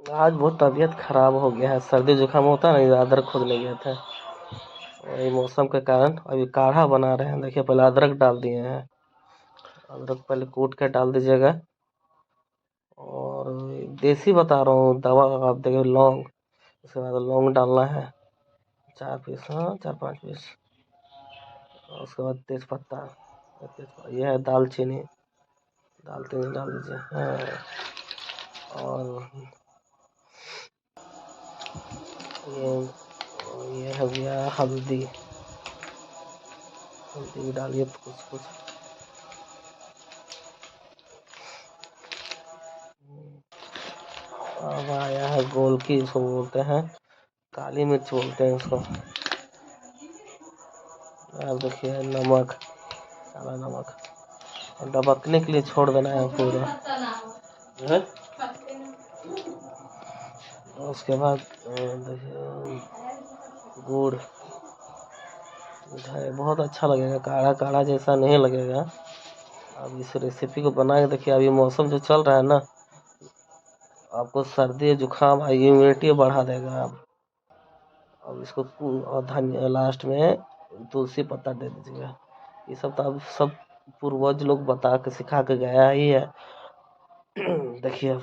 आज बहुत तबीयत खराब हो गया है, सर्दी जुकाम होता है ना, अदरक खोदने गए थे। वही मौसम के कारण अभी काढ़ा बना रहे हैं। देखिए पहले अदरक डाल दिए हैं। अदरक पहले कूट के डाल दीजिएगा। और देसी बता रहा हूँ दवा, आप देखिए लौंग, उसके बाद लौंग डालना है 4 पीस, हाँ 4-5 पीस। और उसके बाद तेज़पत्ता, ये है दालचीनी, दालचीनी डाल दीजिए। हाँ, और ये ये हो गया हल्दी, हल्दी भी डालिए कुछ कुछ। अब आया है गोलकी, इसको बोलते हैं, काली मिर्च बोलते हैं इसको। अब देखिए नमक, काला नमक, और दबकने के लिए छोड़ देना है पूरा है। उसके बाद देखिए गुड़, मिठाई बहुत अच्छा लगेगा, काढ़ा काढ़ा जैसा नहीं लगेगा। अब इस रेसिपी को बना के देखिए। अभी मौसम जो चल रहा है ना, आपको सर्दी जुकाम इम्यूनिटी बढ़ा देगा। अब इसको और धनिया लास्ट में तुलसी पत्ता दे दीजिएगा। ये सब तो अब सब पूर्वज लोग बता के सिखा के गया ही है। देखिए अब